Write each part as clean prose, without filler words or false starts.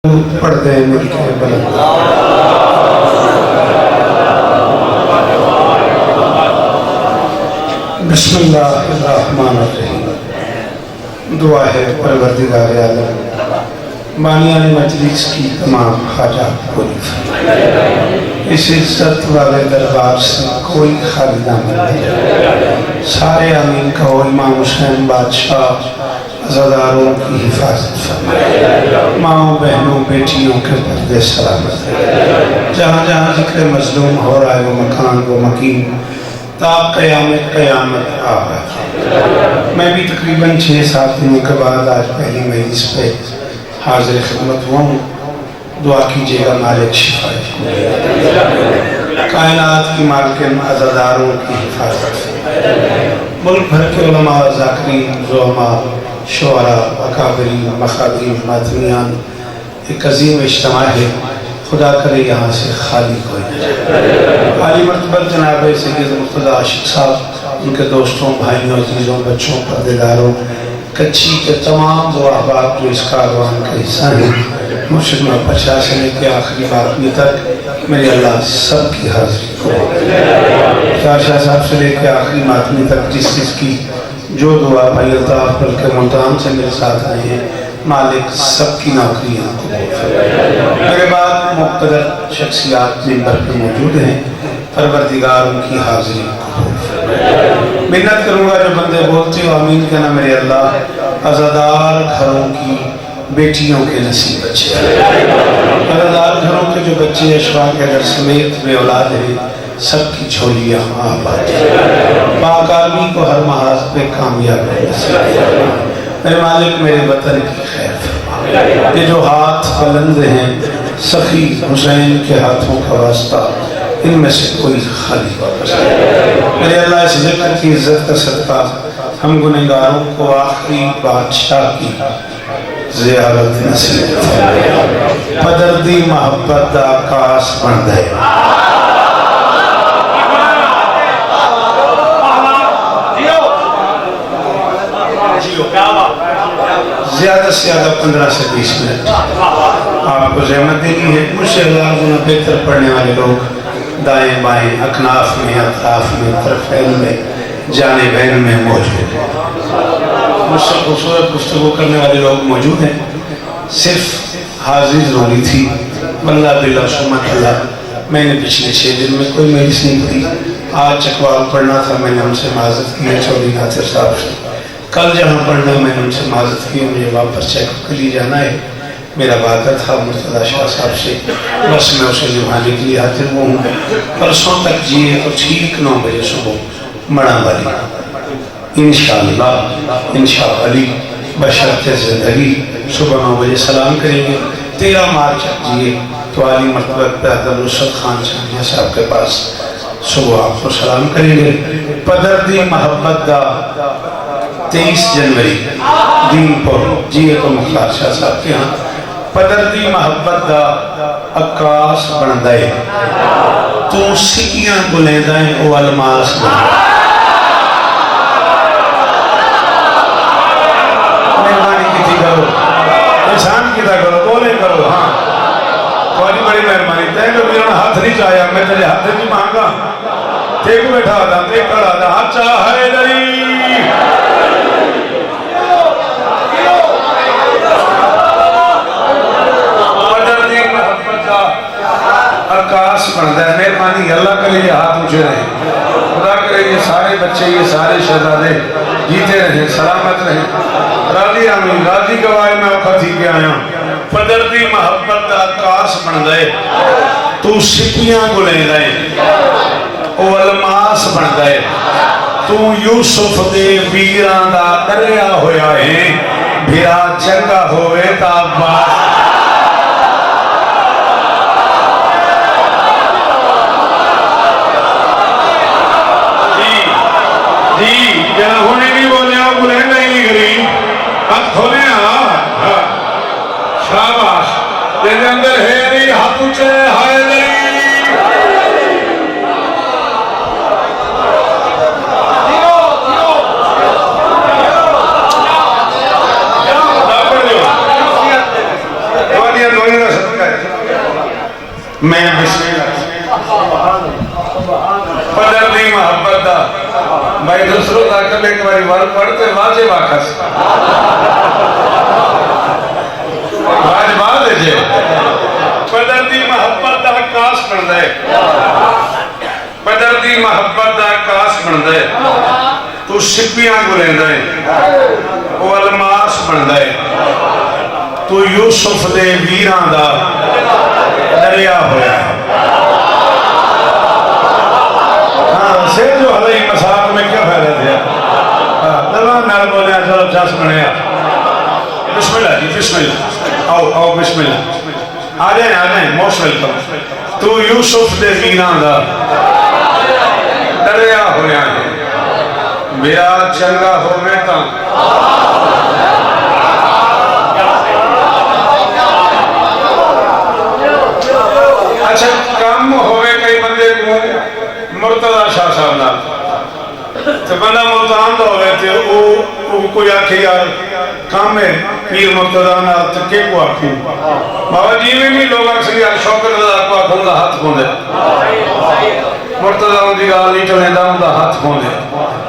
پڑھتے ہیں مل کے بلند بسم اللہ الرحمن الرحیم۔ دعا ہے پروردگار عالم بانیان مجلس کی تمام حاجات پوری فرمائے، اس عزت والے دربار سے کوئی خالی نہ ملے۔ سارے آمین کہو۔ امام حسین بادشاہ عزاداروں کی حفاظت فرمائے، ماں بہنوں بیٹیوں کے پردے سلامت ہے، جہاں جہاں ذکر مظلوم ہو رہا ہے وہ مکان وہ مکین تا قیامت آباد۔ میں بھی تقریباً 6-7 دنوں کے بعد آج پہلی مجلس پہ حاضر خدمت ہوا ہوں۔ دعا کیجیے گا مالک شفا کائنات کی مالکن عزاداروں کی حفاظت فرمائے، ملک بھر کے علماء ذاکرین زعماء شعراء اکابرین مخادیم ماتمیان ایک عظیم اجتماع ہے، خدا کرے یہاں سے خالی کوئی نہ۔ عالی مرتبہ جناب سید مرتضی عاشق صاحب، ان کے دوستوں بھائیوں عزیزوں بچوں پردیداروں کچھی کے تمام وہ احباب جو اس کاروان کا حصہ ہیں، مرشد محمد شاہ سے لے کے آخری باتمی تک میرے اللہ سب کی حاضری کو شاہ صاحب سے لے کے آخری ماتمی تک جس چیز کی جو دعا بھائی الطاف بلکہ ملتان سے میرے ساتھ آئے ہیں، مالک سب کی نوکریاں قبول فرمائے۔ میرے بعد مقتدر شخصیات ممبر پہ موجود ہیں، پروردگار ان کی حاضری قبول فرمائے۔ منت کروں گا جو بندے بولتے ہو آمین کہنا میرے اللہ عزادار گھروں کی بیٹیوں کے نصیب اچھے، عزادار گھروں کے جو بچے اشواق اگر سمیت بے اولاد ہیں سب کی جھولیاں آباد، پاک آدمی کو ہر محاذ پہ کامیاب میرے مالک میرے وطن کی خیر فرما۔ یہ جو ہاتھ بلند ہیں سخی حسین کے ہاتھوں کا واسطہ ان میں سے کوئی خالی واپس میرے اللہ اس ذکر کی عزت کا صدقہ ہم گنہگاروں کو آخری بادشاہ کی زیارت نصیب فرمائے۔ پدردی محبت دا آکاس بن دے، زیادہ سے زیادہ 15 سے 20 منٹ آپ کو زحمت دینی ہے۔ مجھ سے اللہ گنا بہتر پڑھنے والے لوگ دائیں بائیں اکناف میں اطراف میں طرفین میں جانبین میں موجود ہیں، مجھ سے خوبصورت گفتگو کرنے والے لوگ موجود ہیں، صرف حاضری ضروری تھی۔ واللہ باللہ سمت اللہ میں نے پچھلے 6 دن میں کوئی مجلس نہیں پڑھی، آج چکوال پڑھنا تھا، میں نے ان سے معذرت کی ہے چودھری ناصر صاحب سے، کل جہاں پڑھنا میں نے ان سے معذرت کی ہے، مجھے واپس چیک اپ کے لیے جانا ہے، میرا وعدہ تھا مرتضی شاہ صاحب سے، بس میں اسے نبھانے کے لیے حاضر ہوں۔ پرسوں تک جیے تو ٹھیک 9 بجے صبح مڑا والی انشاءاللہ بشرط زندگی صبح 9 بجے سلام کریں گے۔ 13 مارچ جیے تو عالی مرتبہ پیغمبر نصرت خان شاہ صاحب کے پاس صبح آپ کو سلام کریں گے۔ پدردی محبت دا 23 جنوری دین پر جیے تو مختار شاہ صاحب کے ہاں پدردی محبت دا عکاس بن دائے، تو سکیاں بلیں دائیں او الماس بن مہربانی کی تھی کرو، انسان کی تھا کرو، بولے کرو، ہاں کوئی بڑی مہربانی تے کہ میرا ہاتھ نہیں چاہیا، میں تجھے ہاتھ نہیں مانگا، دیکھ بیٹھا دا دیکھ کھڑا دا ہاتھ چاہے دری عکاس بندہ ہے۔ مہربانی اللہ کرے یہ ہاتھ اونچے رہے، خدا کرے یہ سارے بچے یہ سارے شہزادے جیتے رہیں سلامت رہیں، راضی آمین راضی گواہ میں وقت ہی کے آیا۔ پدردی محبت دا عکاس بن دے، تو سپیاں گلیں دے او الماس بن دے، تو یوسف دے ویران دا دریا ہویا ہے، بھیرا چنگا ہوئے تا باس جنہوں ہونے نہیں بولے آپ بلیں نہیں گری ہاتھ کھولے شاباش جنہوں اندر ہے نہیں ہاتھ اچھے ہائے نہیں دوانیاں میں بسم اللہ قدر دی محبت دا بھائی دوسروں دا کل ایک باری وال پڑھتے واجب آکھس واجبات ہے جے قدر دی محبت دا کاس بن دے قدر دی محبت دا کاس بن دے تو شپیاں گلیں دے وہ الماس بن دے تو یوسف دے ویران دا دریا ہویا سے جو حلی مساق میں کیا فائدہ دیا دلوان نال بولے چلو چاس بنے بسم اللہ جی بسم اللہ آؤ بسم اللہ آ جائیں موسٹ ویلکم تو یوسف دے ویران دا دریا ہویا ہے میرا چنگا ہو بیتا اچھا کام ہوئے کئی بندے کو مرتضی شاہ صاحب نال تو بندہ ملتان دا ہوئے تھے وہ کوئی آکھے یار کام ہے پیر مرتضی نال تو کیا کو آکھوں بابا جی میں بھی لوگ آکھیں یار شوکر رضا کو آکھوں گا ہاتھ کھوندے مرتضی ہوں دی گال نہیں چلیں دا ہوں دا ہاتھ کھوندے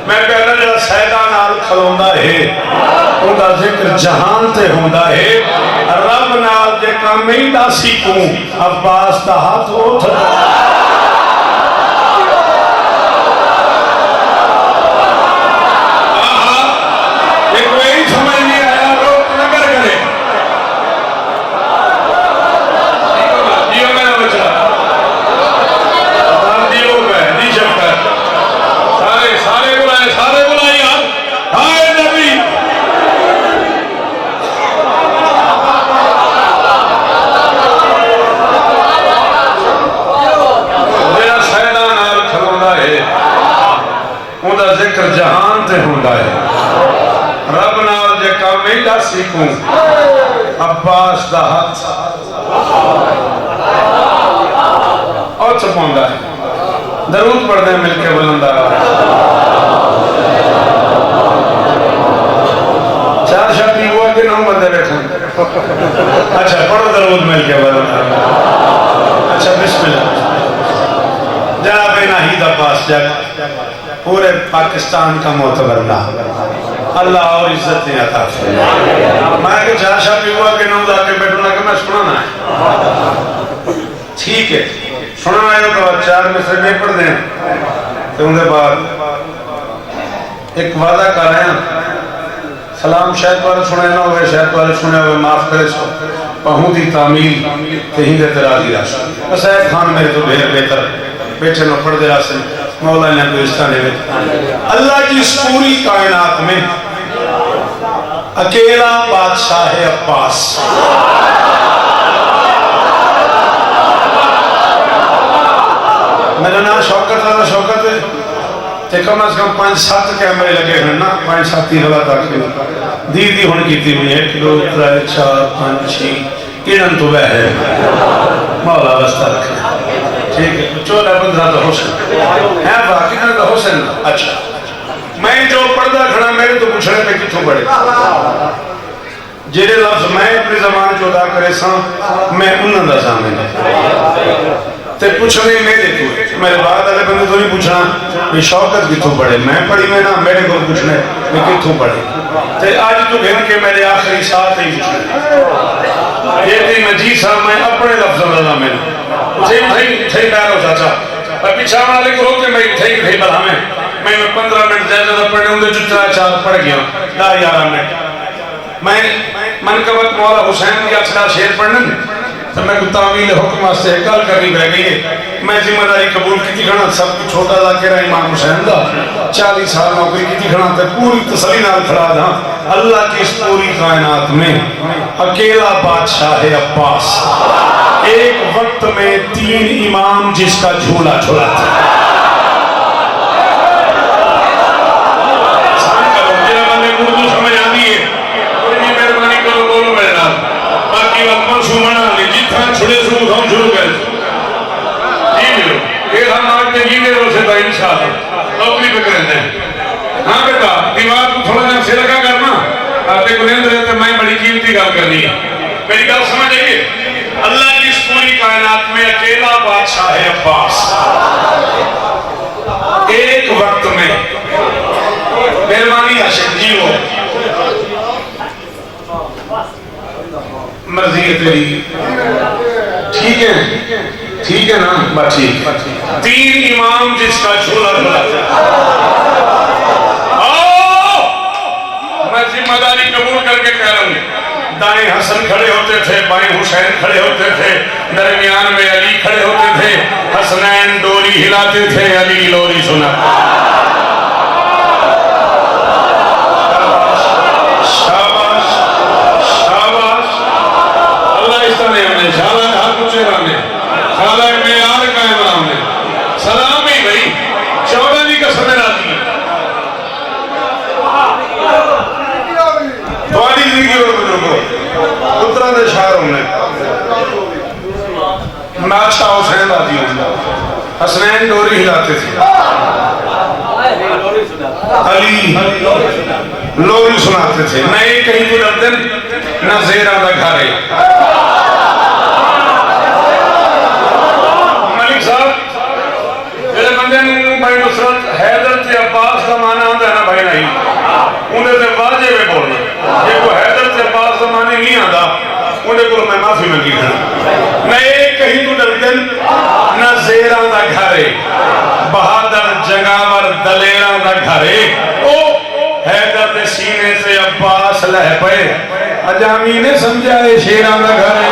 میں پہلا جڑا سیدہ نال کھلوندہ ہے ان دا ذکر جہان تے ہوندہ ہے رب نال جے کام میں دا سیکھوں عباس دا ہاتھ اٹھ جہان تے ہوندہ ہے رب نال جے کام میں دا سیکھوں عباس دا ہاتھ اور چھپوندہ ہے درود پڑھ دیں مل کے بلندہ چار شاپی ہوا کہ نہ بندے بیٹھیں اچھا پڑھو درود مل کے بلندہ اچھا بسم اللہ جناب ناہید عباس جگ پورے پاکستان کا معتبر نام اللہ اور عزت نے عطا فرمایا میں کہ چار شاپی ہوا کہ نہ دا کے بیٹھنا کہ میں سنانا ہے ٹھیک ہے سننا ہے تو چار میں سے بے پڑھ دیں تو ان کے بعد ایک وعدہ کر رہے ہیں سلام شاید والے سنے نہ ہوئے شاید والے سنے ہوئے معاف کرے سو پہوں دی تعمیل کہیں دے ترازی راشد حسین خان میرے تو بہر بہتر بیٹھے نہ پڑھ دے راسن مولا نے دوستانے میں اللہ کی اس پوری کائنات میں اکیلا بادشاہ عباس میرا نام شوکت ہے شوکت ہے تے کم از کم 5-7 کیمرے لگے ہیں نا 5-7 ہی غلط آکھیں دی ہون کی تھی میں 1 2 3 4 5 6 کنن تو بہ ہے مولا بستہ رکھیں ٹھیک ہے 14-15 تو حسن ہے باقی نہ تو حسن اچھا میں جو پردہ کھڑا میرے تو پوچھنے پہ کتوں پڑے جیرے لفظ میں اپنی زبان جو ادا کرے ساں میں انہوں دا سامنے تے پوچھنے میرے تو میرے بعد آلے بندے تو نہیں پوچھنا یہ شوکت کتوں پڑے میں پڑھی میں نا میرے کو پوچھنے میں کتوں پڑے تے آج تو گھن کے میرے آخری ساتھ ہی پوچھنے یہ تھی مجید صاحب میں اپنے لفظ اللہ میں تھئی بیارو چاچا پیچھا والے کو روکے میں تھئی بلا میں 15 منٹ زیادہ پڑھنے ہوں دے جو 4 پڑھ گیا 10-11 منٹ میں منقبت مولا حسین کی اچھلا شیر پڑھنے تو میں کو تعمیل حکمہ سے کل کرنی بہ گئی ہے میں ذمہ داری قبول کی تھی کھڑا سب کچھ چھوٹا ذاکرہ امام حسین دا 40 سال نوکری کی تھی کھڑا تھا پوری تسلی نال کھڑا تھا اللہ کی اس پوری کائنات میں اکیلا بادشاہ عباس ایک وقت میں 3 امام جس کا جھولا چھوڑا تھا سامنے کرو جنہا بندے اردو سمجھ آنی ہے اور یہ مہربانی کرو بولو میرے نام باقی وقت منصوبہ چھڑے سے ہم شروع کریں جی میرو ایک ہم آج کے جی میرو سے بھائی انشاءاللہ نوکری پہ کریں دیں ہاں بیٹا دیوار کو تھوڑا جہاں سے لگا کرنا آتے کو نیند رہتے میں بڑی قیمتی گال کرنی ہے میری گال سمجھ آئیے اللہ کی اس پوری کائنات میں اکیلا تیری ٹھیک ہے نا بس ٹھیک. تین امام جس کا جھولا جھولاتا میں ذمہ داری قبول کر کے کہہ رہا ہوں. دائیں حسن کھڑے ہوتے تھے، بائیں حسین کھڑے ہوتے تھے، درمیان میں علی کھڑے ہوتے تھے. حسنین ڈوری ہلاتے تھے، علی لوری سنا. شاباش شاباش. اللہ اس طرح ہم نے شالہ ہر کچھ رانے خالہ معیار قائم رام نے سلام ہی بھئی 14 کی قسم راضی تھوڑی زندگی اور بزرگوں اترا دے شہروں نے ناشتہ حسین راضی ہوں. حسنین ڈوری ہلاتے تھے، علی لوری سناتے تھے. نئے کہیں کو ڈرتے نہ زیرہ دا گھارے. ملک صاحب جیسے بندے نے بھائی نصرت حیدر تے عباس کا معنی آتا ہے نا بھائی نہیں انہیں تے واجے میں بولنا. یہ کو حیدر تے عباس کا معنی نہیں آتا انہیں کو میں معافی میں کی کرنا. نئے کہیں کو ڈرتے نہ زیرہ دا گھارے. بہادر جنگاور دلیران دا گھرے او حیدر دے سینے سے عباس لہ پے. اجامی نے سمجھا ہے شیران دا گھرے.